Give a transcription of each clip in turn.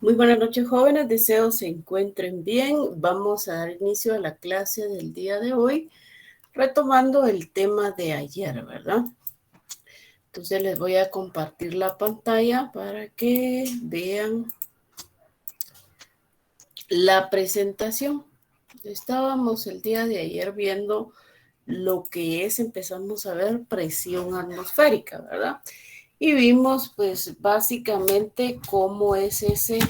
Muy buenas noches, jóvenes. Deseo se encuentren bien. Vamos a dar inicio a la clase del día de hoy, retomando el tema de ayer, ¿verdad? Entonces les voy a compartir la pantalla para que vean la presentación. Estábamos el día de ayer viendo lo que es, empezamos a ver presión atmosférica, ¿verdad? Y vimos pues básicamente cómo es ese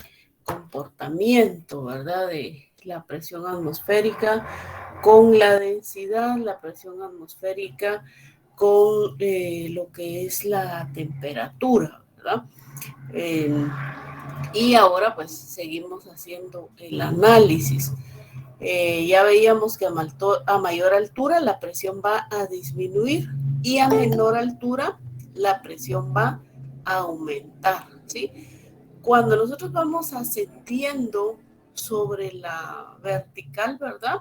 comportamiento, ¿verdad? De la presión atmosférica con la densidad, la presión atmosférica con lo que es la temperatura, ¿verdad? Eh, y ahora pues seguimos haciendo el análisis. Ya veíamos que a mayor altura la presión va a disminuir y a menor altura la presión va a aumentar, ¿sí? Cuando nosotros vamos ascendiendo sobre la vertical, ¿verdad?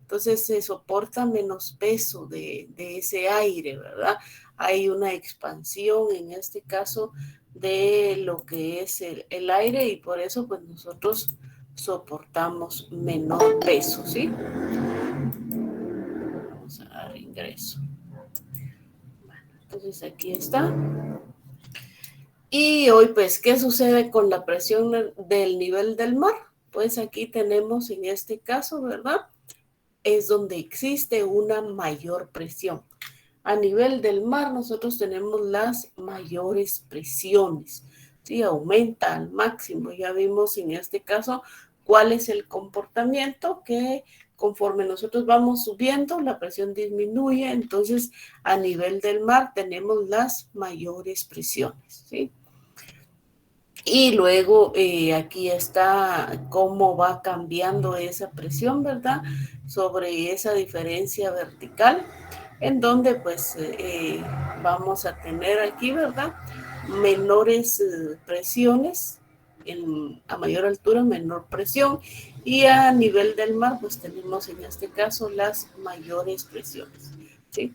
Entonces se soporta menos peso de ese aire, ¿verdad? Hay una expansión en este caso de lo que es el aire y por eso pues nosotros soportamos menor peso, ¿sí? Vamos a dar ingreso. Bueno, entonces aquí está. Y hoy pues, ¿qué sucede con la presión del nivel del mar? Pues aquí tenemos en este caso, ¿verdad? Es donde existe una mayor presión. A nivel del mar nosotros tenemos las mayores presiones, ¿sí? Aumenta al máximo. Ya vimos en este caso cuál es el comportamiento que conforme nosotros vamos subiendo, la presión disminuye. Entonces, a nivel del mar tenemos las mayores presiones, ¿sí? Y luego aquí está cómo va cambiando esa presión, ¿verdad? Sobre esa diferencia vertical, en donde pues vamos a tener aquí, ¿verdad? Menores presiones, a mayor altura menor presión, y a nivel del mar pues tenemos en este caso las mayores presiones, ¿sí?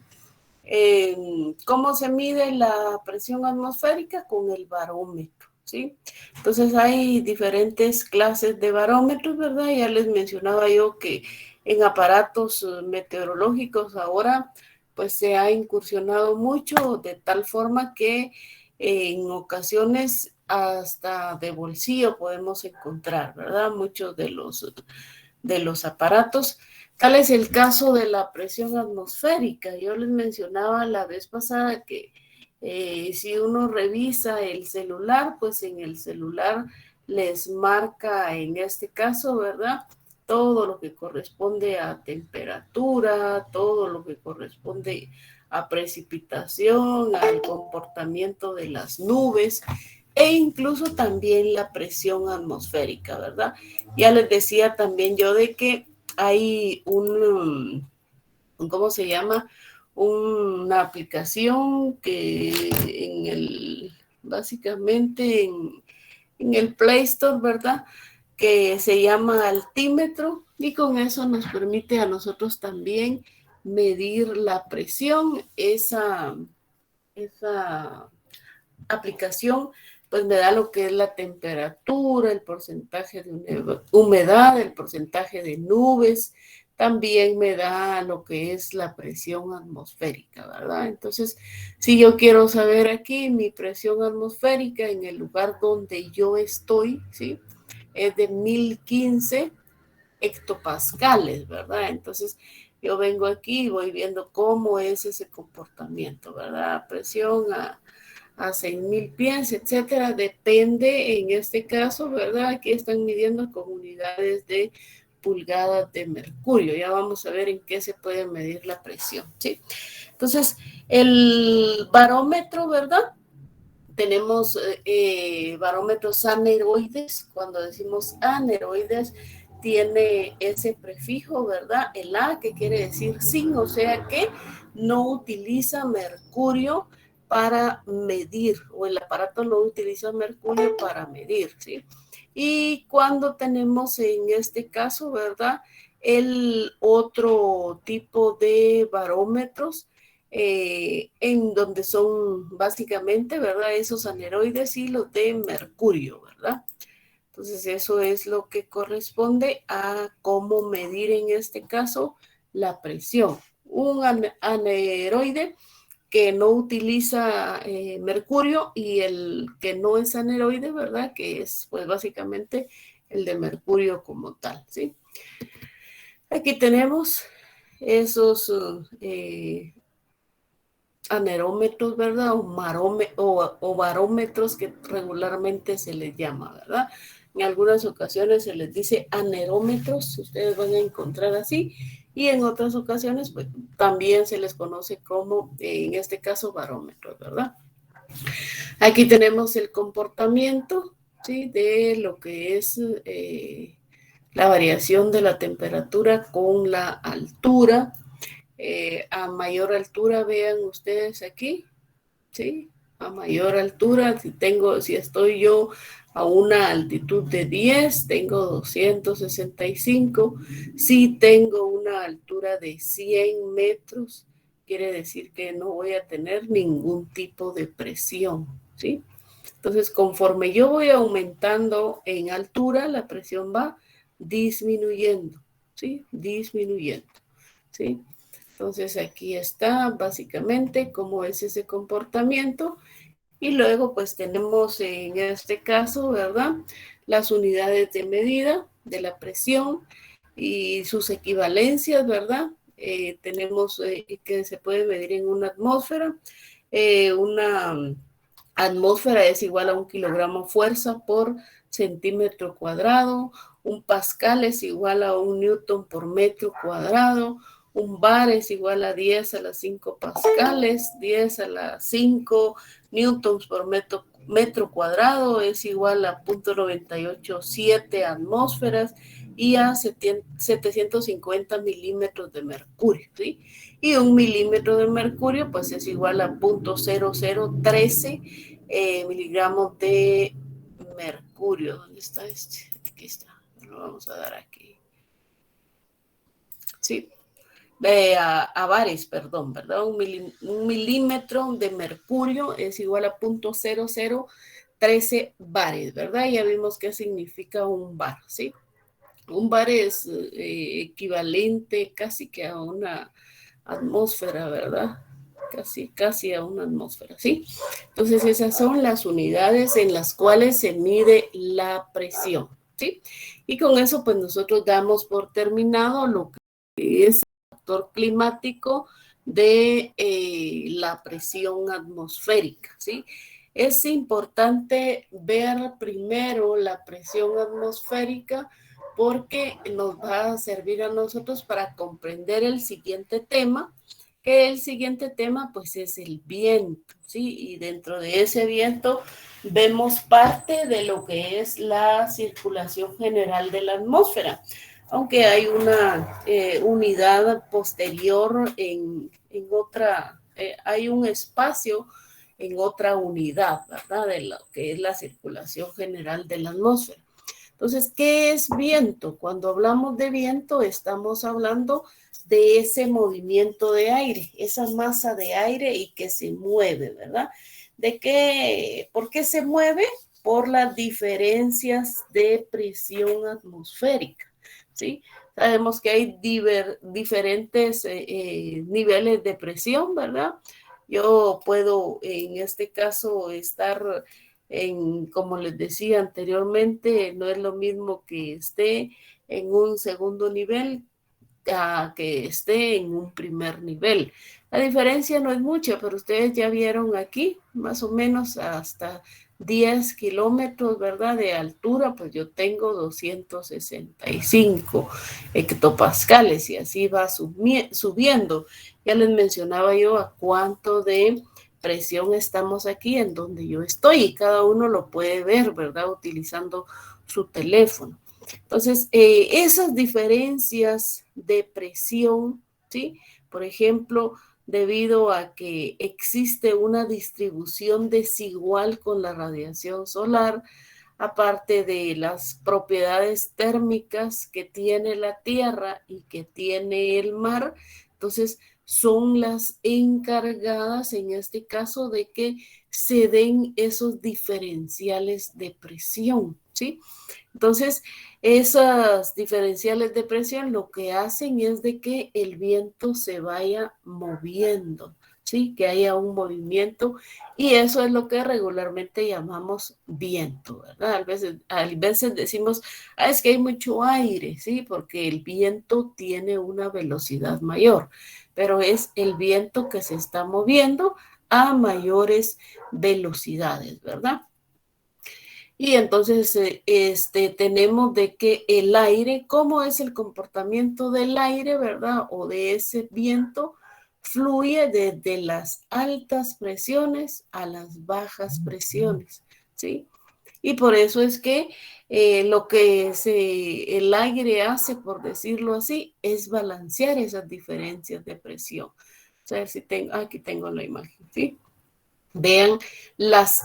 ¿Cómo se mide la presión atmosférica? Con el barómetro, ¿sí? Entonces hay diferentes clases de barómetros, ¿verdad? Ya les mencionaba yo que en aparatos meteorológicos ahora pues se ha incursionado mucho de tal forma que en ocasiones hasta de bolsillo podemos encontrar, ¿verdad? Muchos de los aparatos. Tal es el caso de la presión atmosférica. Yo les mencionaba la vez pasada que si uno revisa el celular, pues en el celular les marca en este caso, ¿verdad? Todo lo que corresponde a temperatura, todo lo que corresponde a precipitación, al comportamiento de las nubes e incluso también la presión atmosférica, ¿verdad? Ya les decía también yo de que hay ¿cómo se llama? Una aplicación que básicamente en el Play Store, ¿verdad? Que se llama altímetro y con eso nos permite a nosotros también medir la presión. Esa aplicación pues me da lo que es la temperatura, el porcentaje de humedad, el porcentaje de nubes, también me da lo que es la presión atmosférica, ¿verdad? Entonces, si yo quiero saber aquí mi presión atmosférica en el lugar donde yo estoy, ¿sí? Es de 1015 hectopascales, ¿verdad? Entonces, yo vengo aquí y voy viendo cómo es ese comportamiento, ¿verdad? Presión a 6,000 pies, etcétera, depende en este caso, ¿verdad? Aquí están midiendo con unidades de pulgadas de mercurio. Ya vamos a ver en qué se puede medir la presión, ¿sí? Entonces, el barómetro, ¿verdad? Tenemos barómetros aneroides. Cuando decimos aneroides, tiene ese prefijo, ¿verdad? El A, que quiere decir sin, o sea que no utiliza mercurio para medir, o el aparato no utiliza mercurio para medir, ¿sí? Y cuando tenemos en este caso, ¿verdad? El otro tipo de barómetros, en donde son básicamente, ¿verdad? Esos aneroides y los de mercurio, ¿verdad? Entonces, eso es lo que corresponde a cómo medir en este caso la presión. Un aneroide que no utiliza mercurio y el que no es aneroide, ¿verdad? Que es pues básicamente el de mercurio como tal, ¿sí? Aquí tenemos esos anerómetros, ¿verdad? O barómetros que regularmente se les llama, ¿verdad? En algunas ocasiones se les dice anerómetros, ustedes van a encontrar así, y en otras ocasiones pues, también se les conoce como, en este caso, barómetros, ¿verdad? Aquí tenemos el comportamiento, ¿sí? De lo que es la variación de la temperatura con la altura. A mayor altura, vean ustedes aquí, ¿sí? A mayor altura, si estoy yo a una altitud de 10, tengo 265. Si tengo una altura de 100 metros, quiere decir que no voy a tener ningún tipo de presión, ¿sí? Entonces, conforme yo voy aumentando en altura, la presión va disminuyendo, ¿sí? Disminuyendo, ¿sí? Entonces, aquí está básicamente cómo es ese comportamiento. Y luego, pues tenemos en este caso, ¿verdad? Las unidades de medida de la presión y sus equivalencias, ¿verdad? Tenemos que se puede medir en una atmósfera. Una atmósfera es igual a 1 kilogramo fuerza por centímetro cuadrado. Un pascal es igual a 1 newton por metro cuadrado. Un bar es igual a 10 a las 5 pascales, 10 a las 5 newtons por metro cuadrado es igual a 0.987 atmósferas y a 750 milímetros de mercurio, ¿sí? Y 1 milímetro de mercurio pues es igual a 0.0013 miligramos de mercurio. ¿Dónde está este? Aquí está, lo vamos a dar aquí. Sí, a bares, perdón, ¿verdad? Un milímetro de mercurio es igual a 0.0013 bares, ¿verdad? Ya vimos qué significa un bar, ¿sí? Un bar es equivalente casi que a una atmósfera, ¿verdad? Casi a una atmósfera, ¿sí? Entonces esas son las unidades en las cuales se mide la presión, ¿sí? Y con eso pues nosotros damos por terminado lo que es el factor climático de la presión atmosférica, ¿sí? Es importante ver primero la presión atmosférica porque nos va a servir a nosotros para comprender el siguiente tema, que el siguiente tema pues es el viento, ¿sí? Y dentro de ese viento vemos parte de lo que es la circulación general de la atmósfera, aunque hay una unidad posterior en otra, hay un espacio en otra unidad, ¿verdad? De lo que es la circulación general de la atmósfera. Entonces, ¿qué es viento? Cuando hablamos de viento, estamos hablando de ese movimiento de aire, esa masa de aire y que se mueve, ¿verdad? ¿Por qué se mueve? Por las diferencias de presión atmosférica, ¿sí? Sabemos que hay diferentes niveles de presión, ¿verdad? Yo puedo, en este caso, estar como les decía anteriormente, no es lo mismo que esté en un segundo nivel a que esté en un primer nivel. La diferencia no es mucha, pero ustedes ya vieron aquí, más o menos hasta 10 kilómetros, ¿verdad? De altura, pues yo tengo 265 hectopascales y así va subiendo. Ya les mencionaba yo a cuánto de presión estamos aquí en donde yo estoy y cada uno lo puede ver, ¿verdad? Utilizando su teléfono. Entonces, esas diferencias de presión, ¿sí? Por ejemplo, debido a que existe una distribución desigual con la radiación solar, aparte de las propiedades térmicas que tiene la Tierra y que tiene el mar, entonces son las encargadas en este caso de que se den esos diferenciales de presión, ¿sí? Entonces, esas diferenciales de presión lo que hacen es de que el viento se vaya moviendo, ¿sí? Que haya un movimiento y eso es lo que regularmente llamamos viento, ¿verdad? A veces decimos, es que hay mucho aire, ¿sí? Porque el viento tiene una velocidad mayor, pero es el viento que se está moviendo a mayores velocidades, ¿verdad? Y entonces tenemos de que el aire, cómo es el comportamiento del aire, ¿verdad? O de ese viento, fluye desde las altas presiones a las bajas presiones, ¿sí? Y por eso es que lo que el aire hace, por decirlo así, es balancear esas diferencias de presión. O sea, si tengo, aquí tengo la imagen, ¿sí? Vean las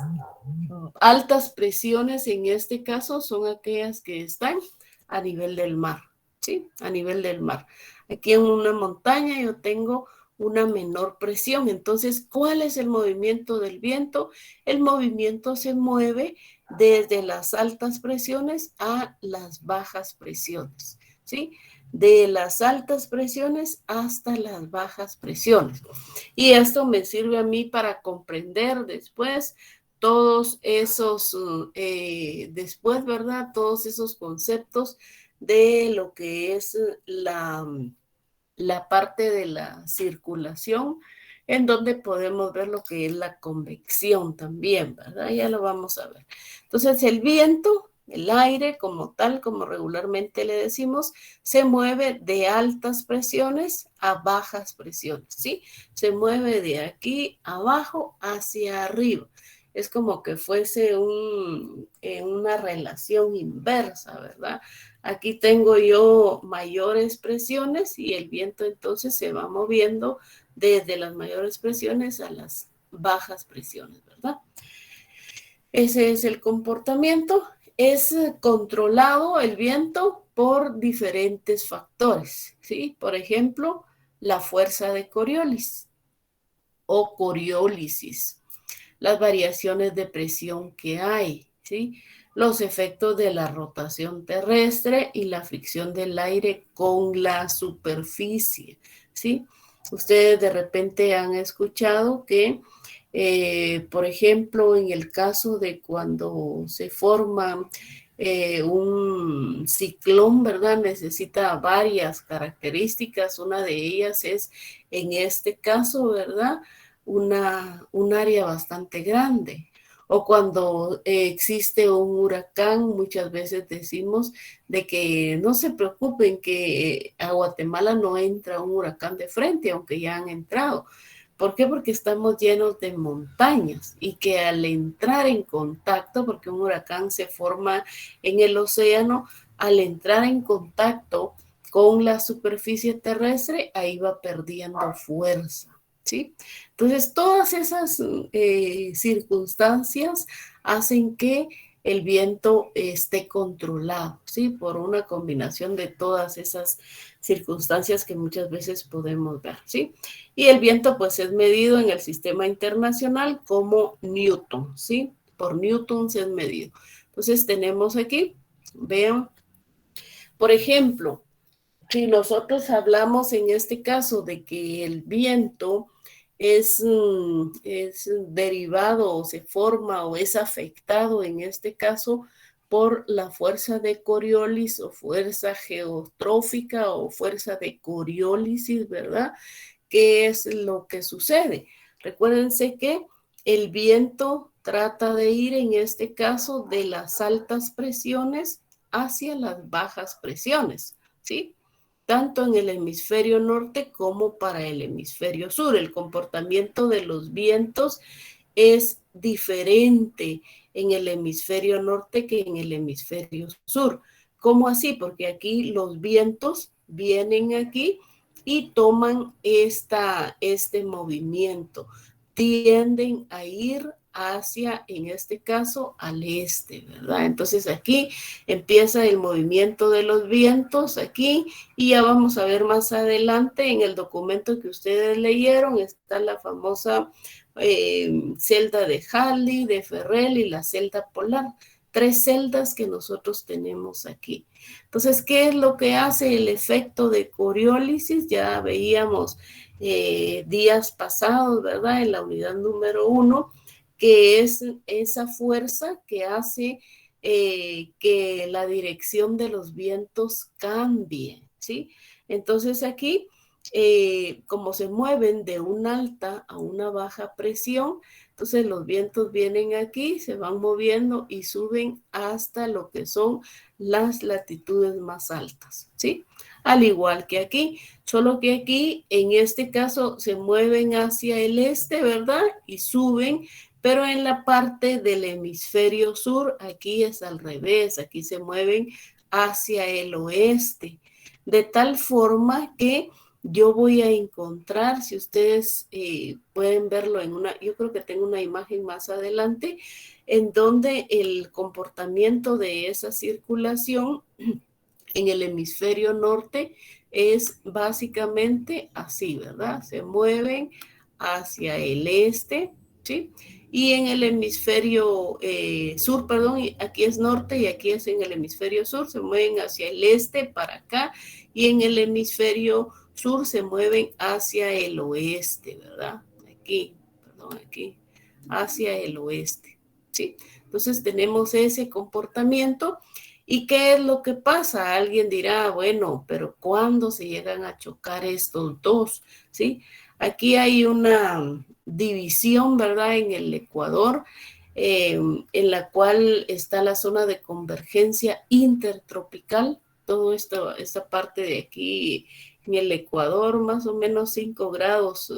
altas presiones en este caso son aquellas que están a nivel del mar, ¿sí? A nivel del mar. Aquí en una montaña yo tengo una menor presión. Entonces, ¿cuál es el movimiento del viento? El movimiento se mueve desde las altas presiones a las bajas presiones, ¿sí? De las altas presiones hasta las bajas presiones. Y esto me sirve a mí para comprender después todos esos, después, ¿verdad? Todos esos conceptos de lo que es la parte de la circulación, en donde podemos ver lo que es la convección también, ¿verdad? Ya lo vamos a ver. Entonces, el viento, el aire como tal, como regularmente le decimos, se mueve de altas presiones a bajas presiones, ¿sí? Se mueve de aquí abajo hacia arriba. Es como que fuese una relación inversa, ¿verdad? Aquí tengo yo mayores presiones y el viento entonces se va moviendo desde las mayores presiones a las bajas presiones, ¿verdad? Ese es el comportamiento. Es controlado el viento por diferentes factores, ¿sí? Por ejemplo, la fuerza de Coriolis o coriólisis, las variaciones de presión que hay, ¿sí? Los efectos de la rotación terrestre y la fricción del aire con la superficie, ¿sí? Ustedes de repente han escuchado que, por ejemplo, en el caso de cuando se forma un ciclón, ¿verdad? Necesita varias características. Una de ellas es, en este caso, ¿verdad? Un área bastante grande. O cuando existe un huracán, muchas veces decimos de que no se preocupen que a Guatemala no entra un huracán de frente, aunque ya han entrado. ¿Por qué? Porque estamos llenos de montañas y que al entrar en contacto, porque un huracán se forma en el océano, al entrar en contacto con la superficie terrestre, ahí va perdiendo fuerza, ¿sí? Entonces, todas esas circunstancias hacen que el viento esté controlado, ¿sí? Por una combinación de todas esas circunstancias que muchas veces podemos ver, ¿sí? Y el viento, pues, es medido en el sistema internacional como Newton, ¿sí? Por Newton se es medido. Entonces, tenemos aquí, vean, por ejemplo, si nosotros hablamos en este caso de que el viento es derivado o se forma o es afectado en este caso por la fuerza de Coriolis o fuerza geotrófica o fuerza de coriólisis, ¿verdad? ¿Qué es lo que sucede? Recuérdense que el viento trata de ir en este caso de las altas presiones hacia las bajas presiones, ¿sí? Tanto en el hemisferio norte como para el hemisferio sur. El comportamiento de los vientos es diferente en el hemisferio norte que en el hemisferio sur. ¿Cómo así? Porque aquí los vientos vienen aquí y toman este movimiento. Tienden a ir hacia, en este caso, al este, ¿verdad? Entonces aquí empieza el movimiento de los vientos aquí y ya vamos a ver más adelante en el documento que ustedes leyeron, está la famosa celda de Halley, de Ferrel y la celda polar. 3 celdas que nosotros tenemos aquí. Entonces, ¿qué es lo que hace el efecto de Coriolis? Ya veíamos días pasados, ¿verdad? En la unidad número 1, que es esa fuerza que hace que la dirección de los vientos cambie, ¿sí? Entonces aquí, como se mueven de una alta a una baja presión, entonces los vientos vienen aquí, se van moviendo y suben hasta lo que son las latitudes más altas, ¿sí? Al igual que aquí, solo que aquí, en este caso, se mueven hacia el este, ¿verdad? Y suben, pero en la parte del hemisferio sur, aquí es al revés, aquí se mueven hacia el oeste, de tal forma que yo voy a encontrar, si ustedes pueden verlo en una, yo creo que tengo una imagen más adelante, en donde el comportamiento de esa circulación en el hemisferio norte es básicamente así, ¿verdad? Se mueven hacia el este, ¿sí? Y en el hemisferio sur, perdón, aquí es norte y aquí es en el hemisferio sur, se mueven hacia el este para acá, y en el hemisferio sur se mueven hacia el oeste, ¿verdad? Aquí, perdón, aquí, hacia el oeste, ¿sí? Entonces tenemos ese comportamiento. ¿Y qué es lo que pasa? Alguien dirá, bueno, pero ¿cuándo se llegan a chocar estos dos? ¿Sí? Aquí hay una división, ¿verdad? En el Ecuador, en la cual está la zona de convergencia intertropical. Todo esto, esta parte de aquí en el Ecuador, más o menos 5 grados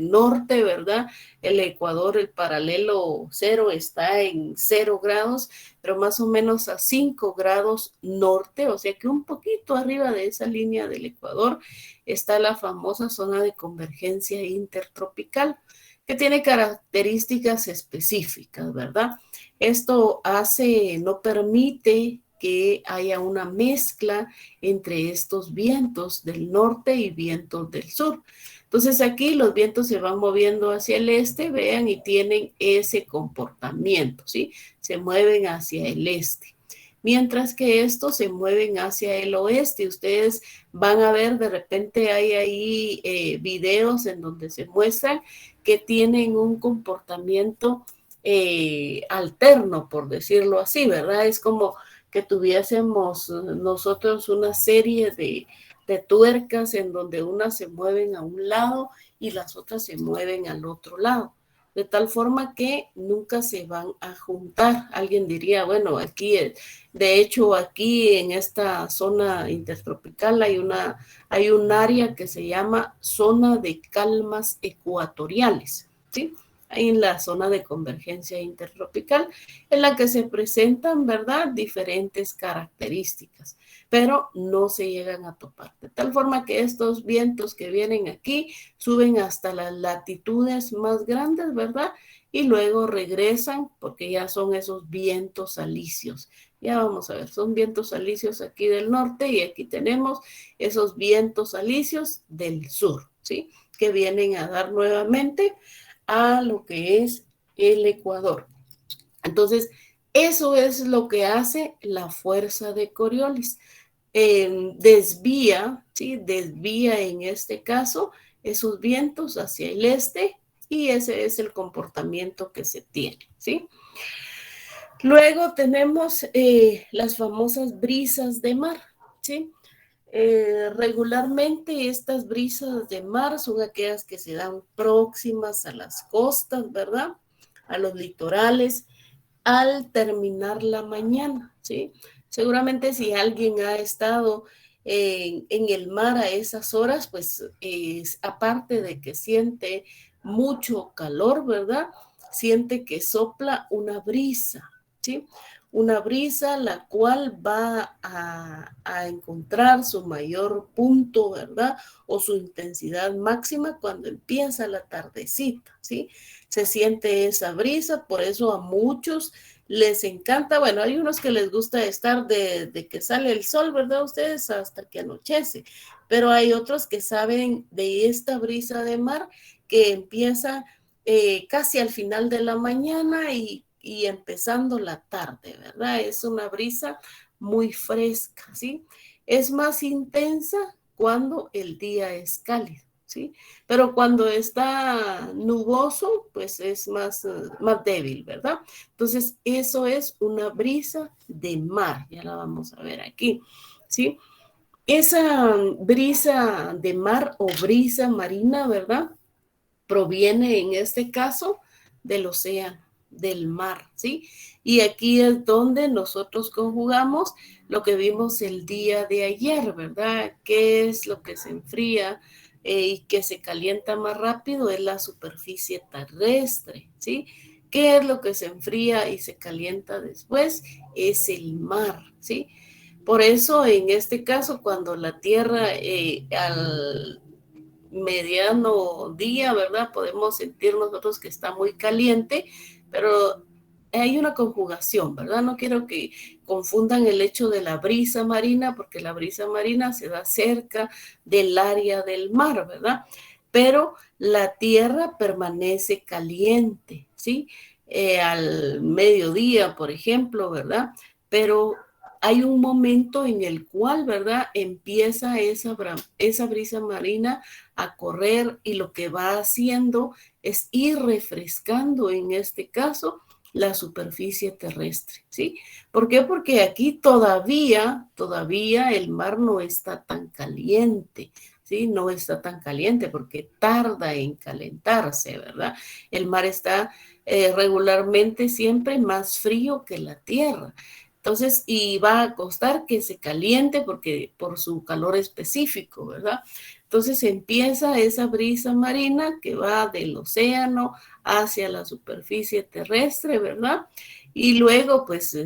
norte, ¿verdad? El Ecuador, el paralelo cero, está en 0 grados, pero más o menos a 5 grados norte, o sea que un poquito arriba de esa línea del Ecuador está la famosa zona de convergencia intertropical, que tiene características específicas, ¿verdad? Esto hace, no permite que haya una mezcla entre estos vientos del norte y vientos del sur. Entonces aquí los vientos se van moviendo hacia el este, vean, y tienen ese comportamiento, ¿sí? Se mueven hacia el este. Mientras que estos se mueven hacia el oeste. Ustedes van a ver, de repente hay ahí videos en donde se muestran que tienen un comportamiento alterno, por decirlo así, ¿verdad? Es como que tuviésemos nosotros una serie de tuercas en donde unas se mueven a un lado y las otras se mueven al otro lado, de tal forma que nunca se van a juntar. Alguien diría, bueno, aquí, de hecho, aquí en esta zona intertropical hay un área que se llama zona de calmas ecuatoriales, ¿sí? Ahí en la zona de convergencia intertropical, en la que se presentan, ¿verdad?, diferentes características, pero no se llegan a topar. De tal forma que estos vientos que vienen aquí suben hasta las latitudes más grandes, ¿verdad? Y luego regresan porque ya son esos vientos alisios. Ya vamos a ver, son vientos alisios aquí del norte y aquí tenemos esos vientos alisios del sur, ¿sí? Que vienen a dar nuevamente a lo que es el Ecuador. Entonces, eso es lo que hace la fuerza de Coriolis. Desvía, ¿sí? Desvía en este caso esos vientos hacia el este y ese es el comportamiento que se tiene, ¿sí? Luego tenemos las famosas brisas de mar, ¿sí? Regularmente estas brisas de mar son aquellas que se dan próximas a las costas, ¿verdad? A los litorales, al terminar la mañana, ¿sí? Seguramente si alguien ha estado en el mar a esas horas, pues aparte de que siente mucho calor, ¿verdad? Siente que sopla una brisa, ¿sí? Una brisa la cual va a encontrar su mayor punto, ¿verdad? O su intensidad máxima cuando empieza la tardecita, ¿sí? Se siente esa brisa, por eso a muchos les encanta, bueno, hay unos que les gusta estar de que sale el sol, ¿verdad? Ustedes hasta que anochece, pero hay otros que saben de esta brisa de mar que empieza casi al final de la mañana y y empezando la tarde, ¿verdad? Es una brisa muy fresca, ¿sí? Es más intensa cuando el día es cálido, ¿sí? Pero cuando está nuboso, pues es más débil, ¿verdad? Entonces, eso es una brisa de mar, ya la vamos a ver aquí, ¿sí? Esa brisa de mar o brisa marina, ¿verdad? Proviene en este caso del océano, del mar, ¿sí? Y aquí es donde nosotros conjugamos lo que vimos el día de ayer, ¿verdad? ¿Qué es lo que se enfría y que se calienta más rápido? Es la superficie terrestre, ¿sí? ¿Qué es lo que se enfría y se calienta después? Es el mar, ¿sí? Por eso, en este caso, cuando la Tierra al mediano día, ¿verdad? Podemos sentir nosotros que está muy caliente, pero hay una conjugación, ¿verdad? No quiero que confundan el hecho de la brisa marina, porque la brisa marina se da cerca del área del mar, ¿verdad? Pero la tierra permanece caliente, ¿sí? Al mediodía, por ejemplo, ¿verdad? Pero hay un momento en el cual, ¿verdad? Empieza esa brisa marina a correr y lo que va haciendo es ir refrescando, en este caso, la superficie terrestre, ¿sí? ¿Por qué? Porque aquí todavía el mar no está tan caliente, ¿sí? No está tan caliente porque tarda en calentarse, ¿verdad? El mar está regularmente siempre más frío que la tierra. Entonces, y va a costar que se caliente porque por su calor específico, ¿verdad? Entonces empieza esa brisa marina que va del océano hacia la superficie terrestre, ¿verdad? Y luego, pues,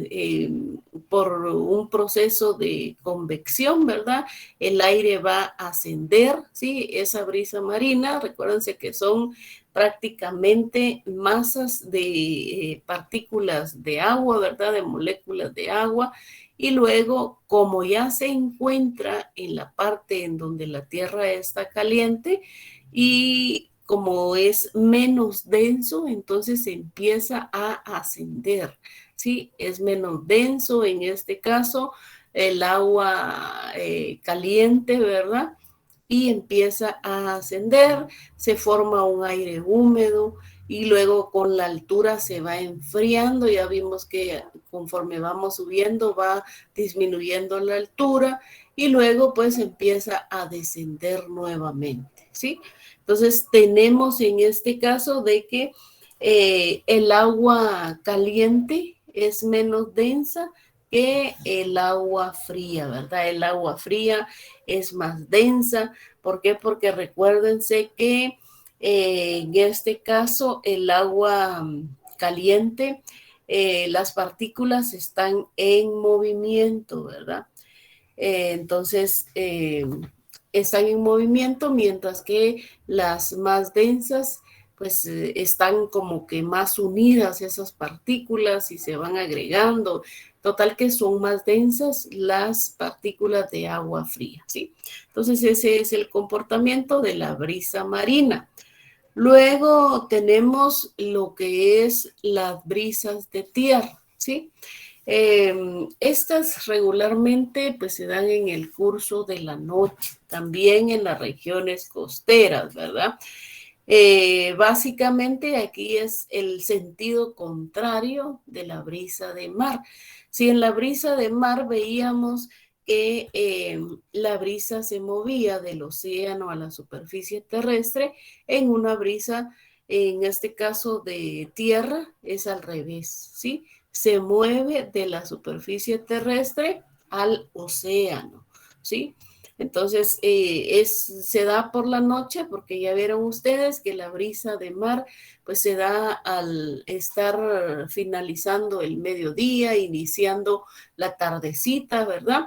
por un proceso de convección, ¿verdad? El aire va a ascender, ¿sí? Esa brisa marina, recuérdense que son prácticamente masas de partículas de agua, ¿verdad? De moléculas de agua. Y luego, como ya se encuentra en la parte en donde la Tierra está caliente y como es menos denso, entonces se empieza a ascender, ¿sí? Es menos denso en este caso el agua caliente, ¿verdad? Y empieza a ascender, se forma un aire húmedo y luego con la altura se va enfriando. Ya vimos que conforme vamos subiendo va disminuyendo la altura y luego pues empieza a descender nuevamente, ¿sí? Entonces tenemos en este caso de que el agua caliente es menos densa que el agua fría, ¿verdad? El agua fría es más densa. ¿Por qué? Porque recuérdense que en este caso el agua caliente, las partículas están en movimiento, ¿verdad? Entonces, están en movimiento, mientras que las más densas, pues están como que más unidas esas partículas y se van agregando. Total que son más densas las partículas de agua fría, ¿sí? Entonces, ese es el comportamiento de la brisa marina. Luego tenemos lo que es las brisas de tierra, ¿sí? Estas regularmente pues se dan en el curso de la noche, también en las regiones costeras, ¿verdad? Básicamente aquí es el sentido contrario de la brisa de mar. Si en la brisa de mar veíamos que la brisa se movía del océano a la superficie terrestre, en una brisa, en este caso de tierra, es al revés, ¿sí? Se mueve de la superficie terrestre al océano, ¿sí? Entonces, se da por la noche porque ya vieron ustedes que la brisa de mar pues se da al estar finalizando el mediodía, iniciando la tardecita, ¿verdad?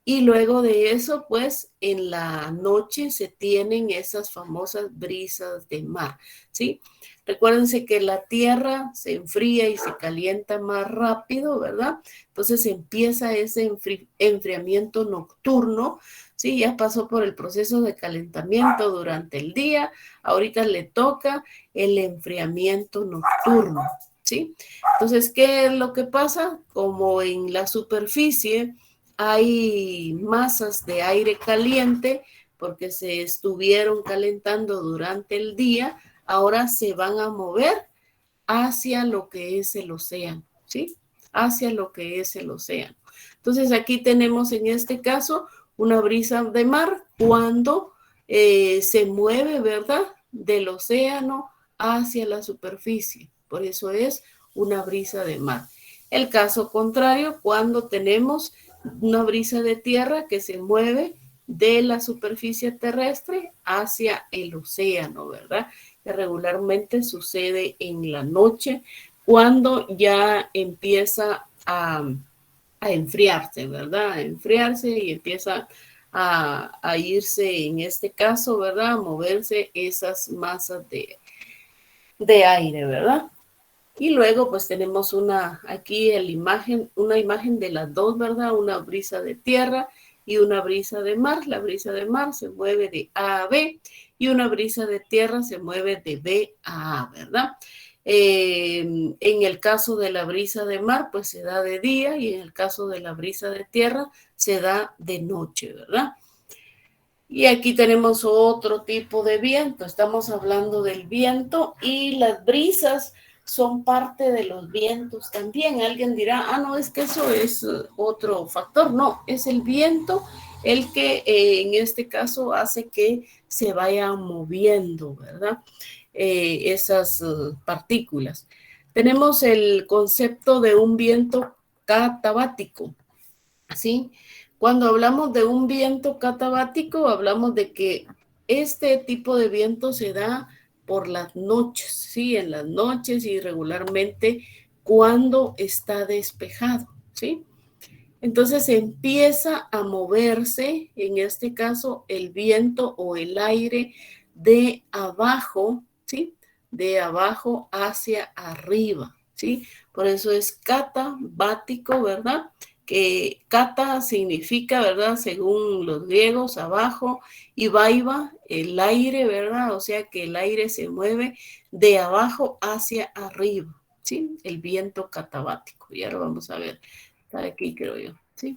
Y luego de eso, pues en la noche se tienen esas famosas brisas de mar, ¿sí? Recuérdense que la tierra se enfría y se calienta más rápido, ¿verdad? Entonces empieza ese enfriamiento nocturno, ¿sí? Ya pasó por el proceso de calentamiento durante el día, ahorita le toca el enfriamiento nocturno, ¿sí? Entonces, ¿qué es lo que pasa? Como en la superficie hay masas de aire caliente porque se estuvieron calentando durante el día, ahora se van a mover hacia lo que es el océano, ¿sí? Hacia lo que es el océano. Entonces aquí tenemos en este caso una brisa de mar cuando se mueve, ¿verdad? Del océano hacia la superficie. Por eso es una brisa de mar. El caso contrario, cuando tenemos una brisa de tierra que se mueve de la superficie terrestre hacia el océano, ¿verdad? Que regularmente sucede en la noche cuando ya empieza a enfriarse, ¿verdad? A enfriarse y empieza a irse, en este caso, ¿verdad? A moverse esas masas de aire, ¿verdad? Y luego pues tenemos aquí una imagen de las dos, ¿verdad? Una brisa de tierra y una brisa de mar. La brisa de mar se mueve de A a B y una brisa de tierra se mueve de B a A, ¿verdad? En el caso de la brisa de mar, pues se da de día y en el caso de la brisa de tierra se da de noche, ¿verdad? Y aquí tenemos otro tipo de viento. Estamos hablando del viento y las brisas son parte de los vientos también. Alguien dirá, no, es que eso es otro factor. No, es el viento el que en este caso hace que se vaya moviendo, ¿verdad? Esas partículas. Tenemos el concepto de un viento catabático, ¿sí? Cuando hablamos de un viento catabático, hablamos de que este tipo de viento se da por las noches, ¿sí? En las noches y regularmente cuando está despejado, ¿sí? Entonces empieza a moverse, en este caso, el viento o el aire de abajo, ¿sí? De abajo hacia arriba, ¿sí? Por eso es catabático, ¿verdad? Que cata significa, ¿verdad? Según los griegos, abajo, y vaiva, el aire, ¿verdad? O sea que el aire se mueve de abajo hacia arriba, ¿sí? El viento catabático. Y ahora vamos a ver. Está aquí, creo yo, ¿sí?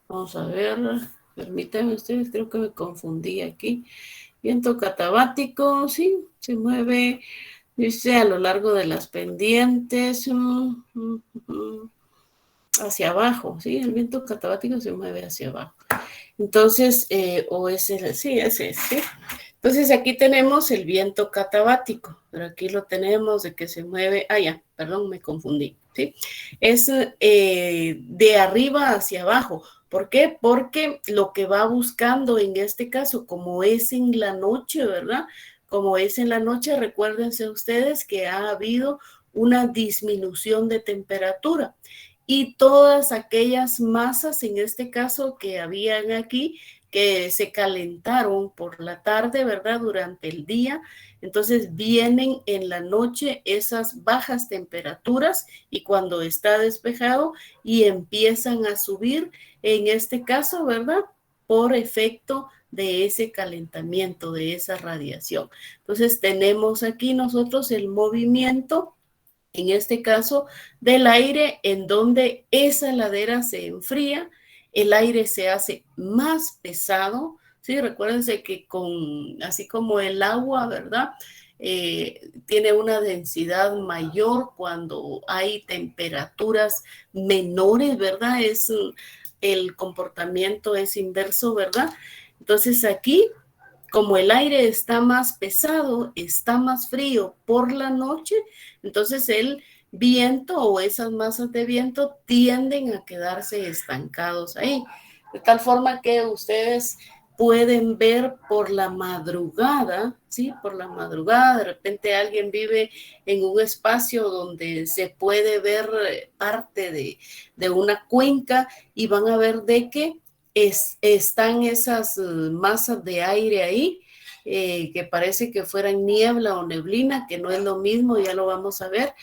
Vamos a ver, permítanme ustedes, creo que me confundí aquí. Viento catabático, sí, se mueve, dice, a lo largo de las pendientes, hacia abajo, ¿sí? El viento catabático se mueve hacia abajo. Entonces, sí, ese es, ¿sí? Entonces aquí tenemos el viento catabático, pero aquí lo tenemos de que se mueve, ya, perdón, me confundí, ¿sí? Es de arriba hacia abajo. ¿Por qué? Porque lo que va buscando en este caso, como es en la noche, ¿verdad? Como es en la noche, recuérdense ustedes que ha habido una disminución de temperatura y todas aquellas masas, en este caso, que habían aquí, que se calentaron por la tarde, ¿verdad? Durante el día. Entonces vienen en la noche esas bajas temperaturas y cuando está despejado y empiezan a subir, en este caso, ¿verdad? Por efecto de ese calentamiento, de esa radiación. Entonces tenemos aquí nosotros el movimiento, en este caso, del aire, en donde esa ladera se enfría, el aire se hace más pesado, ¿sí? Recuérdense que así como el agua, ¿verdad? Tiene una densidad mayor cuando hay temperaturas menores, ¿verdad? El comportamiento es inverso, ¿verdad? Entonces aquí, como el aire está más pesado, está más frío por la noche, entonces el viento o esas masas de viento tienden a quedarse estancados ahí. De tal forma que ustedes pueden ver por la madrugada, ¿sí? Por la madrugada, de repente alguien vive en un espacio donde se puede ver parte de una cuenca y van a ver de que están esas masas de aire ahí, que parece que fueran niebla o neblina, que no es lo mismo, ya lo vamos a ver,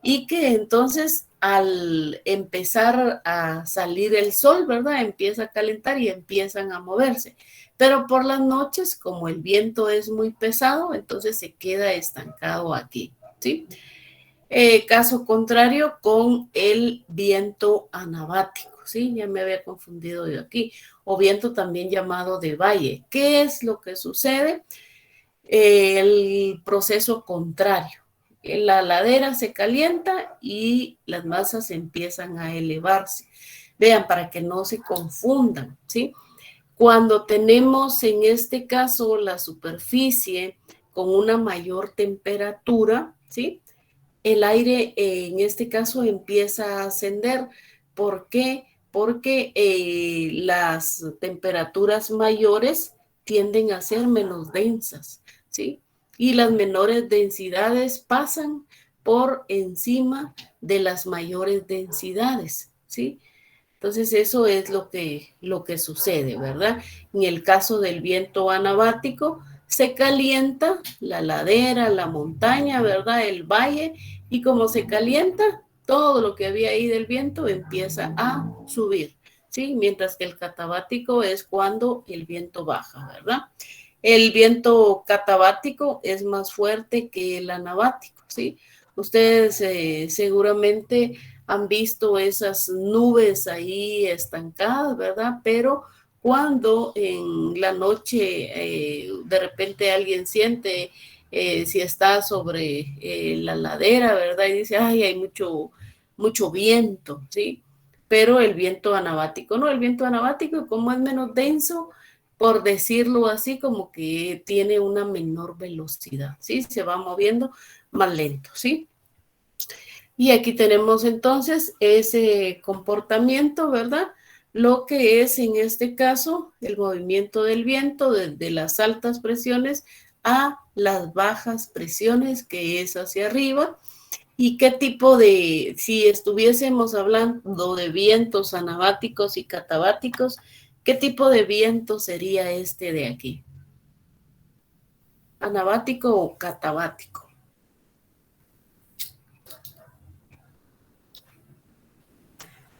y que entonces al empezar a salir el sol, ¿verdad? Empieza a calentar y empiezan a moverse. Pero por las noches, como el viento es muy pesado, entonces se queda estancado aquí, ¿sí? Caso contrario con el viento anabático, ¿sí? Ya me había confundido yo aquí. O viento también llamado de valle. ¿Qué es lo que sucede? El proceso contrario. La ladera se calienta y las masas empiezan a elevarse. Vean, para que no se confundan, ¿sí? Cuando tenemos en este caso la superficie con una mayor temperatura, ¿sí? El aire en este caso empieza a ascender. ¿Por qué? Porque las temperaturas mayores tienden a ser menos densas, ¿sí? Y las menores densidades pasan por encima de las mayores densidades, ¿sí? Entonces eso es lo que sucede, ¿verdad? En el caso del viento anabático, se calienta la ladera, la montaña, ¿verdad? El valle, y como se calienta, todo lo que había ahí del viento empieza a subir, ¿sí? Mientras que el catabático es cuando el viento baja, ¿verdad? El viento catabático es más fuerte que el anabático, ¿sí? Ustedes seguramente han visto esas nubes ahí estancadas, ¿verdad? Pero cuando en la noche de repente alguien siente si está sobre la ladera, ¿verdad? Y dice, ay, hay mucho viento, ¿sí? Pero el viento anabático, no, el viento anabático como es menos denso, por decirlo así, como que tiene una menor velocidad, ¿sí? Se va moviendo más lento, ¿sí? Y aquí tenemos entonces ese comportamiento, ¿verdad? Lo que es en este caso el movimiento del viento desde las altas presiones a las bajas presiones, que es hacia arriba. ¿Y qué tipo de, si estuviésemos hablando de vientos anabáticos y catabáticos, qué tipo de viento sería este de aquí? ¿Anabático o catabático?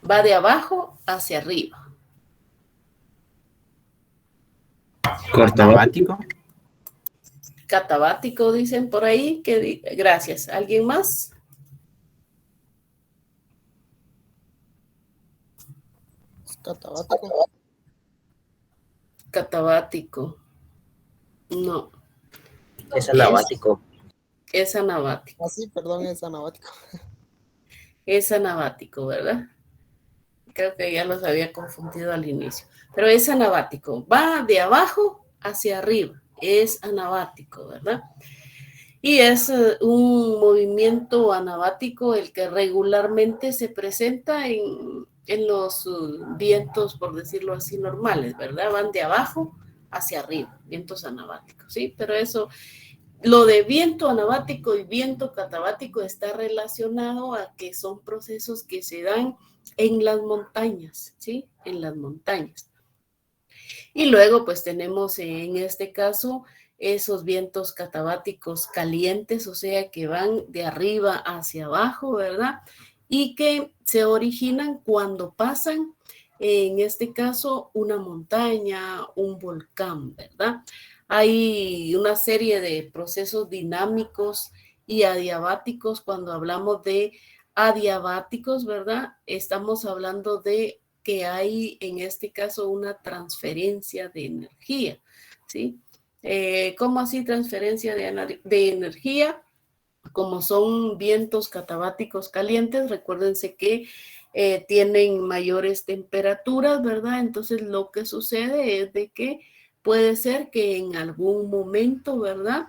Va de abajo hacia arriba. Catabático. Catabático, dicen por ahí. Gracias. ¿Alguien más? Catabático. Catabático. No. Es anabático. Es anabático. Ah, sí, perdón, es anabático. Es anabático, ¿verdad? Creo que ya los había confundido al inicio. Pero es anabático. Va de abajo hacia arriba. Es anabático, ¿verdad? Y es un movimiento anabático el que regularmente se presenta en los vientos, por decirlo así, normales, ¿verdad? Van de abajo hacia arriba, vientos anabáticos, ¿sí? Pero eso, lo de viento anabático y viento catabático está relacionado a que son procesos que se dan en las montañas, ¿sí? En las montañas. Y luego, pues tenemos en este caso esos vientos catabáticos calientes, o sea, que van de arriba hacia abajo, ¿verdad? Y que se originan cuando pasan, en este caso, una montaña, un volcán, ¿verdad? Hay una serie de procesos dinámicos y adiabáticos. Cuando hablamos de adiabáticos, ¿verdad? Estamos hablando de que hay en este caso una transferencia de energía, ¿sí? ¿Cómo así transferencia de energía? Como son vientos catabáticos calientes, recuérdense que tienen mayores temperaturas, ¿verdad? Entonces lo que sucede es de que puede ser que en algún momento, ¿verdad?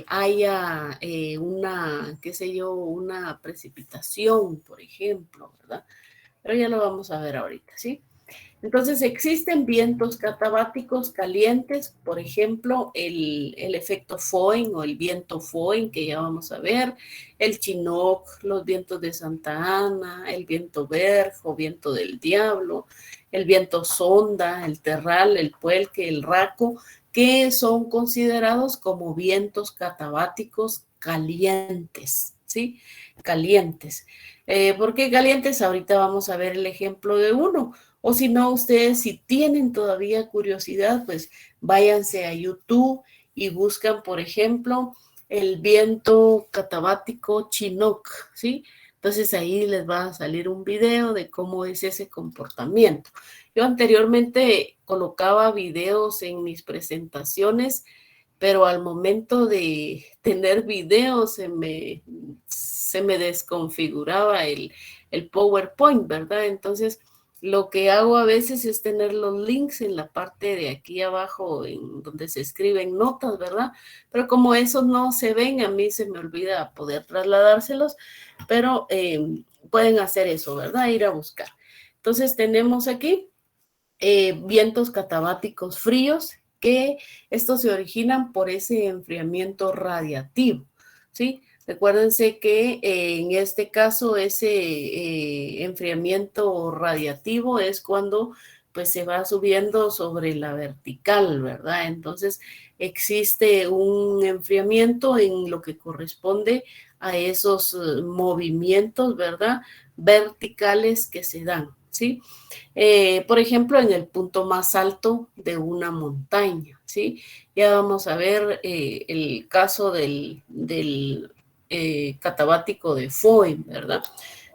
Haya una, qué sé yo, una precipitación, por ejemplo, ¿verdad? Pero ya lo vamos a ver ahorita, ¿sí? Entonces existen vientos catabáticos calientes, por ejemplo, el efecto Foehn o el viento Foehn, que ya vamos a ver, el Chinook, los vientos de Santa Ana, el viento Berg o viento del Diablo, el viento Sonda, el Terral, el Puelque, el Raco, que son considerados como vientos catabáticos calientes, ¿sí? Calientes. ¿Por qué calientes? Ahorita vamos a ver el ejemplo de uno. O si no, ustedes si tienen todavía curiosidad, pues váyanse a YouTube y buscan, por ejemplo, el viento catabático Chinook, ¿sí? Entonces ahí les va a salir un video de cómo es ese comportamiento. Yo anteriormente colocaba videos en mis presentaciones, pero al momento de tener videos se me desconfiguraba el PowerPoint, ¿verdad? Entonces, lo que hago a veces es tener los links en la parte de aquí abajo, en donde se escriben notas, ¿verdad? Pero como esos no se ven, a mí se me olvida poder trasladárselos, pero pueden hacer eso, ¿verdad? Ir a buscar. Entonces, tenemos aquí vientos catabáticos fríos, que estos se originan por ese enfriamiento radiativo, ¿sí? Recuérdense que en este caso ese enfriamiento radiativo es cuando pues se va subiendo sobre la vertical, ¿verdad? Entonces existe un enfriamiento en lo que corresponde a esos movimientos, ¿verdad? Verticales que se dan, ¿sí? Por ejemplo, en el punto más alto de una montaña, ¿sí? Ya vamos a ver el caso del catabático de Foehn, ¿verdad?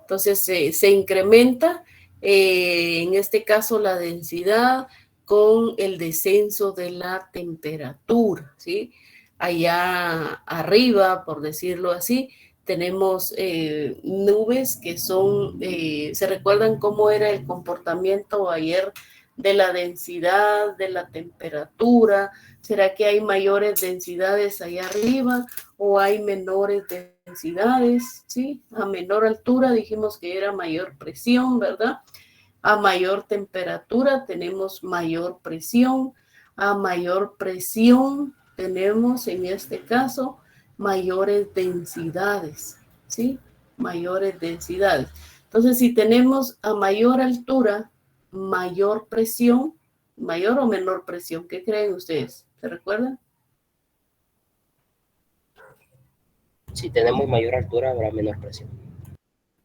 Entonces, se incrementa, en este caso, la densidad con el descenso de la temperatura, ¿sí? Allá arriba, por decirlo así, tenemos nubes que son, ¿se recuerdan cómo era el comportamiento ayer de la densidad, de la temperatura? ¿Será que hay mayores densidades allá arriba o hay menores densidades? ¿Sí? A menor altura dijimos que era mayor presión, ¿verdad? A mayor temperatura tenemos mayor presión. A mayor presión tenemos en este caso mayores densidades, ¿sí? Mayores densidades. Entonces, si tenemos a mayor altura, mayor presión, mayor o menor presión, ¿qué creen ustedes? ¿Se recuerdan? Si tenemos mayor altura, habrá menor presión.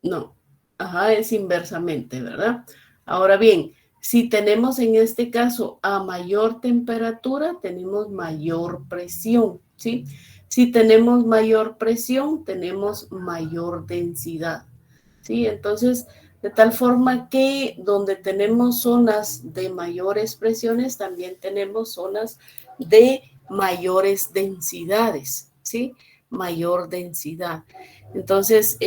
No, ajá, es inversamente, ¿verdad? Ahora bien, si tenemos en este caso a mayor temperatura, tenemos mayor presión, ¿sí? Si tenemos mayor presión, tenemos mayor densidad, ¿sí? Entonces, de tal forma que donde tenemos zonas de mayores presiones, también tenemos zonas de mayores densidades, ¿sí? Mayor densidad. Entonces,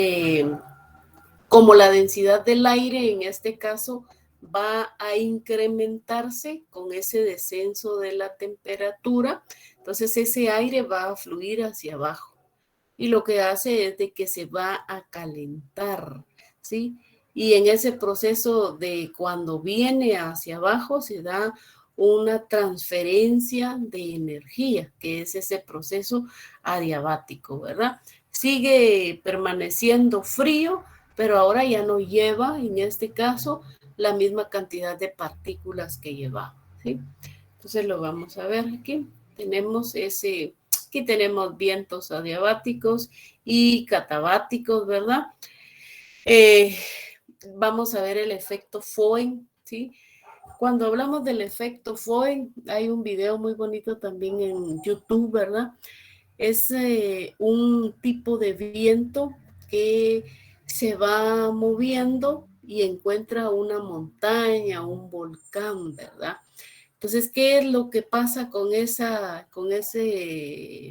como la densidad del aire en este caso va a incrementarse con ese descenso de la temperatura, entonces ese aire va a fluir hacia abajo y lo que hace es de que se va a calentar, ¿sí? Y en ese proceso de cuando viene hacia abajo se da una transferencia de energía, que es ese proceso adiabático, ¿verdad? Sigue permaneciendo frío, pero ahora ya no lleva, en este caso, la misma cantidad de partículas que llevaba, ¿sí? Entonces lo vamos a ver aquí. Tenemos aquí tenemos vientos adiabáticos y catabáticos, ¿verdad? Eh, Vamos a ver el efecto Foehn, ¿sí? Cuando hablamos del efecto Foehn, hay un video muy bonito también en YouTube, ¿verdad? Es un tipo de viento que se va moviendo y encuentra una montaña, un volcán, ¿verdad? Entonces, ¿qué es lo que pasa con ese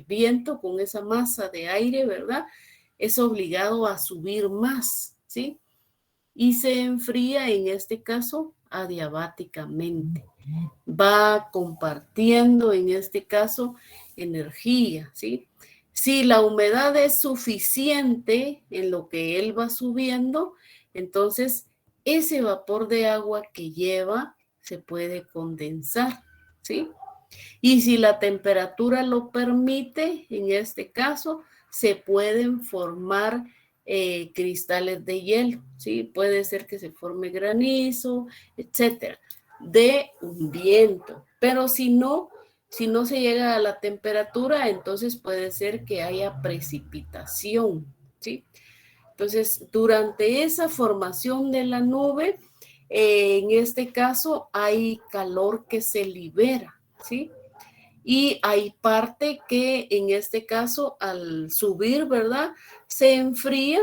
viento, con esa masa de aire, ¿verdad? Es obligado a subir más, ¿sí? Y se enfría, en este caso, adiabáticamente. Va compartiendo, en este caso, energía, ¿sí? Si la humedad es suficiente en lo que él va subiendo, entonces ese vapor de agua que lleva se puede condensar, ¿sí? Y si la temperatura lo permite, en este caso, se pueden formar cristales de hielo, ¿sí? Puede ser que se forme granizo, etcétera, de un viento. Pero si no se llega a la temperatura, entonces puede ser que haya precipitación, ¿sí? Entonces, durante esa formación de la nube, en este caso hay calor que se libera, ¿sí? y hay parte que en este caso al subir, ¿verdad? Se enfría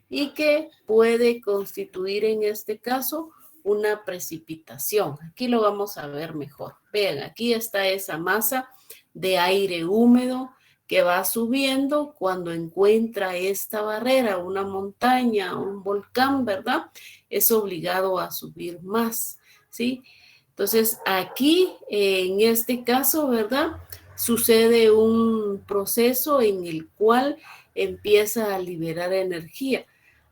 y que puede constituir en este caso una precipitación. Aquí lo vamos a ver mejor. Vean, aquí está esa masa de aire húmedo que va subiendo cuando encuentra esta barrera, una montaña, un volcán, ¿verdad? Es obligado a subir más, ¿sí? Entonces, aquí, en este caso, ¿verdad? Sucede un proceso en el cual empieza a liberar energía.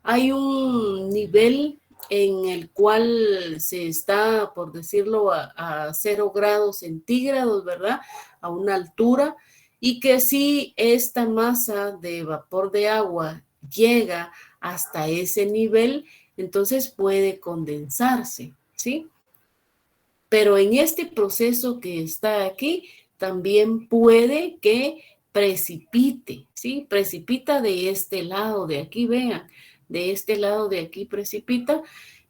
Hay un nivel en el cual se está, por decirlo, a 0 grados centígrados, ¿verdad? A una altura, y que si esta masa de vapor de agua llega hasta ese nivel, entonces puede condensarse, ¿sí? Pero en este proceso que está aquí, también puede que precipite, ¿sí? Precipita de este lado de aquí, vean, de este lado de aquí precipita,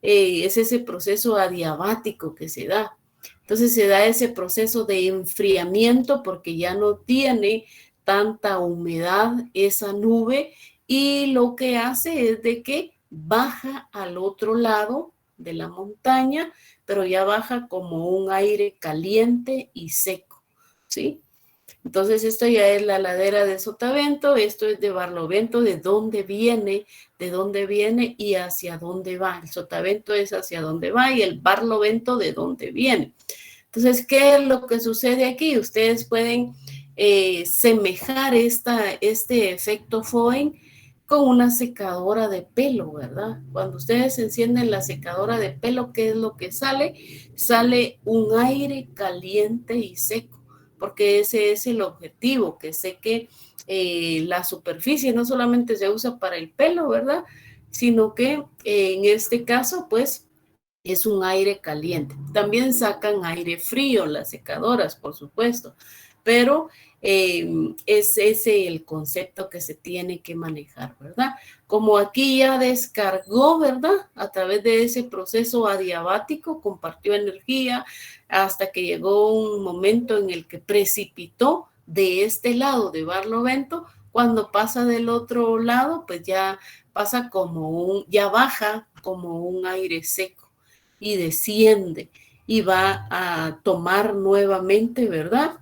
es ese proceso adiabático que se da. Entonces se da ese proceso de enfriamiento porque ya no tiene tanta humedad esa nube y lo que hace es de que baja al otro lado de la montaña, pero ya baja como un aire caliente y seco, ¿sí? Entonces esto ya es la ladera de Sotavento, esto es de Barlovento, de dónde viene y hacia dónde va. El Sotavento es hacia dónde va y el Barlovento de dónde viene. Entonces, ¿qué es lo que sucede aquí? Ustedes pueden semejar este efecto Foehn con una secadora de pelo, ¿verdad? Cuando ustedes encienden la secadora de pelo, ¿qué es lo que sale? Sale un aire caliente y seco, porque ese es el objetivo, que seque la superficie, no solamente se usa para el pelo, ¿verdad? Sino que en este caso, pues, es un aire caliente. También sacan aire frío las secadoras, por supuesto, pero es ese el concepto que se tiene que manejar, ¿verdad? Como aquí ya descargó, ¿verdad? A través de ese proceso adiabático, compartió energía hasta que llegó un momento en el que precipitó de este lado de Barlovento. Cuando pasa del otro lado, pues ya pasa ya baja como un aire seco y desciende y va a tomar nuevamente, ¿verdad?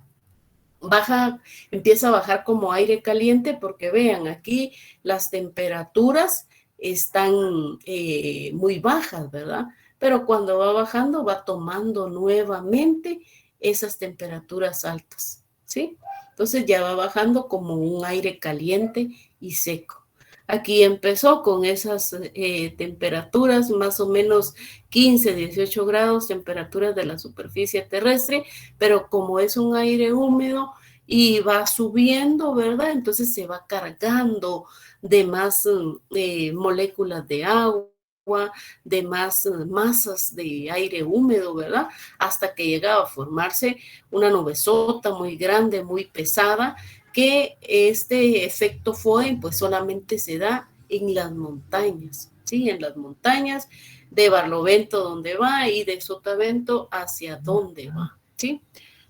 Empieza a bajar como aire caliente porque vean, aquí las temperaturas están muy bajas, ¿verdad? Pero cuando va bajando va tomando nuevamente esas temperaturas altas, ¿sí? Entonces ya va bajando como un aire caliente y seco. Aquí empezó con esas temperaturas, más o menos 15, 18 grados, temperaturas de la superficie terrestre, pero como es un aire húmedo y va subiendo, ¿verdad? Entonces se va cargando de más moléculas de agua, de más masas de aire húmedo, ¿verdad? Hasta que llega a formarse una nubesota muy grande, muy pesada, que este efecto Foehn pues solamente se da en las montañas, ¿sí? En las montañas de Barlovento donde va y de Sotavento hacia dónde va, ¿sí?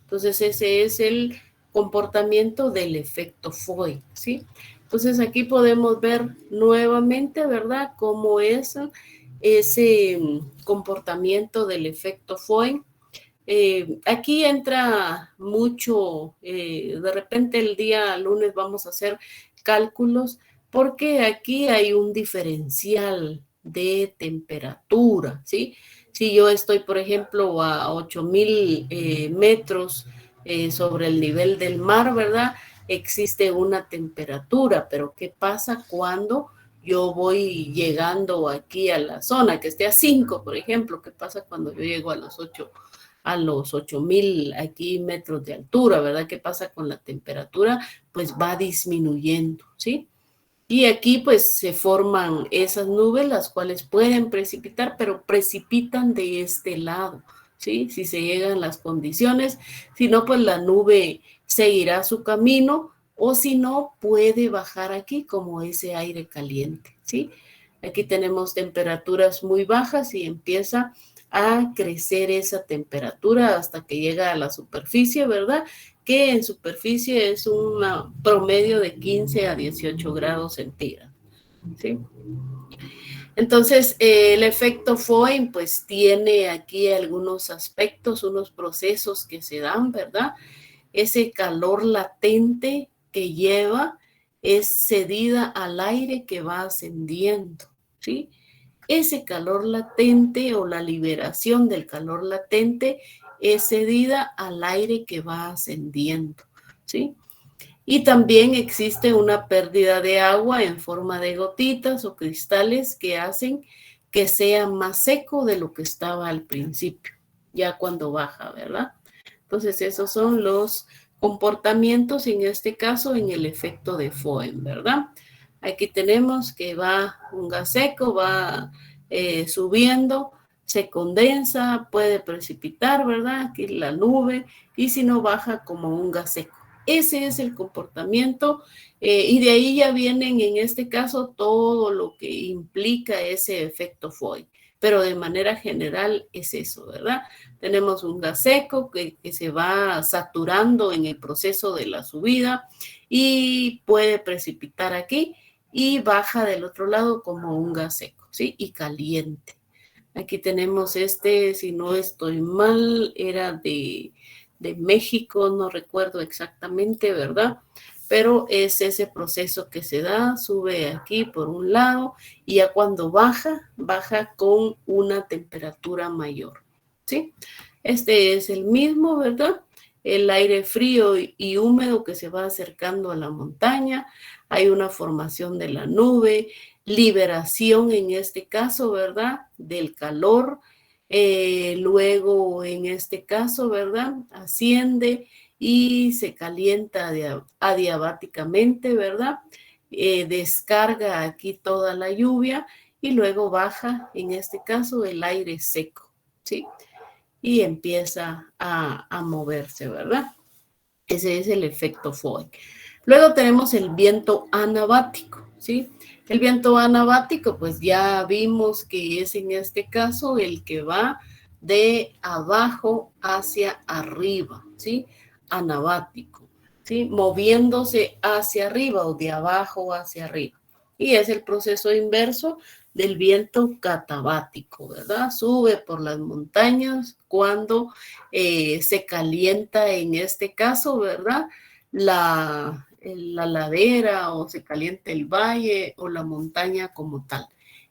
Entonces ese es el comportamiento del efecto Foehn, ¿sí? Entonces aquí podemos ver nuevamente, ¿verdad? Cómo es ese comportamiento del efecto Foehn. Aquí entra mucho, de repente el día lunes vamos a hacer cálculos porque aquí hay un diferencial de temperatura, ¿sí? Si yo estoy, por ejemplo, a 8,000 metros sobre el nivel del mar, ¿verdad? Existe una temperatura, pero ¿qué pasa cuando yo voy llegando aquí a la zona que esté a 5, por ejemplo? ¿Qué pasa cuando yo llego a los 8,000 aquí metros de altura, ¿verdad? ¿Qué pasa con la temperatura? Pues va disminuyendo, ¿sí? Y aquí pues se forman esas nubes, las cuales pueden precipitar, pero precipitan de este lado, ¿sí? Si se llegan las condiciones, si no, pues la nube seguirá su camino o si no, puede bajar aquí como ese aire caliente, ¿sí? Aquí tenemos temperaturas muy bajas y empieza a crecer esa temperatura hasta que llega a la superficie, ¿verdad? que en superficie es un promedio de 15 a 18 grados centígrados, ¿sí? Entonces, el efecto Foehn, pues, tiene aquí algunos aspectos, unos procesos que se dan, ¿verdad? Ese calor latente que lleva es cedida al aire que va ascendiendo, ¿sí? Ese calor latente o la liberación del calor latente es cedida al aire que va ascendiendo, ¿sí? Y también existe una pérdida de agua en forma de gotitas o cristales que hacen que sea más seco de lo que estaba al principio, ya cuando baja, ¿verdad? Entonces, esos son los comportamientos, en este caso, en el efecto de Foehn, ¿verdad? Aquí tenemos que va un gas seco, va subiendo, se condensa, puede precipitar, ¿verdad? Aquí la nube, y si no baja como un gas seco. Ese es el comportamiento y de ahí ya vienen en este caso todo lo que implica ese efecto Foehn, pero de manera general es eso, ¿verdad? Tenemos un gas seco que se va saturando en el proceso de la subida y puede precipitar aquí y baja del otro lado como un gas seco, ¿sí? Y caliente. Aquí tenemos este, si no estoy mal, era de México, no recuerdo exactamente, ¿verdad? Pero es ese proceso que se da, sube aquí por un lado y ya cuando baja, baja con una temperatura mayor, ¿sí? Este es el mismo, ¿verdad? El aire frío y húmedo que se va acercando a la montaña, hay una formación de la nube, liberación en este caso, ¿verdad? Del calor, luego en este caso, ¿verdad? Asciende y se calienta adiabáticamente, ¿verdad? Descarga aquí toda la lluvia y luego baja, en este caso, el aire seco, ¿sí? Y empieza a moverse, ¿verdad? Ese es el efecto Foehn. Luego tenemos el viento anabático, ¿sí? El viento anabático, pues ya vimos que es en este caso el que va de abajo hacia arriba, ¿sí? Anabático, ¿sí? Moviéndose hacia arriba o de abajo hacia arriba. Y es el proceso inverso del viento catabático, ¿verdad? Sube por las montañas cuando se calienta en este caso, ¿verdad? La ladera o se calienta el valle o la montaña como tal.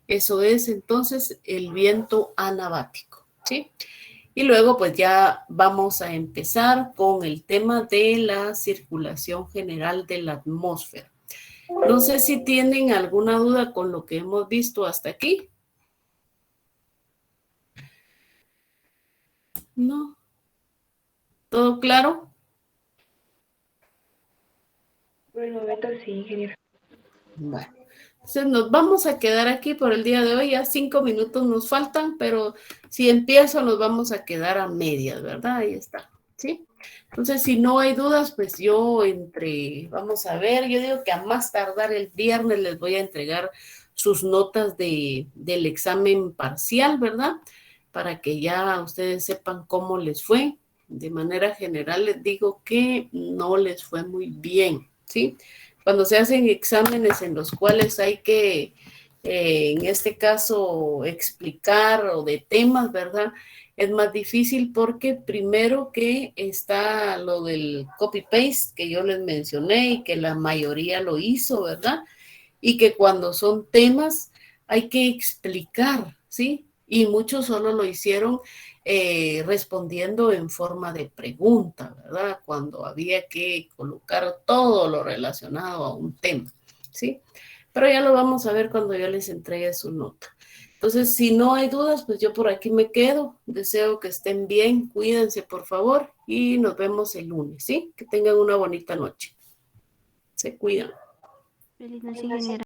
Eso es entonces el viento anabático, ¿sí? Y luego pues ya vamos a empezar con el tema de la circulación general de la atmósfera. No sé si tienen alguna duda con lo que hemos visto hasta aquí. ¿No? ¿Todo claro? Por el momento sí, ingeniero. Bueno, entonces nos vamos a quedar aquí por el día de hoy. Ya 5 minutos nos faltan, pero si empiezo nos vamos a quedar a medias, ¿verdad? Ahí está, ¿sí? Entonces, si no hay dudas, pues yo vamos a ver, yo digo que a más tardar el viernes les voy a entregar sus notas del examen parcial, ¿verdad? Para que ya ustedes sepan cómo les fue. De manera general les digo que no les fue muy bien, ¿sí? Cuando se hacen exámenes en los cuales hay que, en este caso, explicar o de temas, ¿verdad? Es más difícil porque primero que está lo del copy-paste que yo les mencioné y que la mayoría lo hizo, ¿verdad? Y que cuando son temas hay que explicar, ¿sí? Y muchos solo lo hicieron respondiendo en forma de pregunta, ¿verdad? Cuando había que colocar todo lo relacionado a un tema, ¿sí? Pero ya lo vamos a ver cuando yo les entregue su nota. Entonces, si no hay dudas, pues yo por aquí me quedo. Deseo que estén bien, cuídense por favor y nos vemos el lunes, ¿sí? Que tengan una bonita noche. Se cuidan. Feliz noche, ingeniera.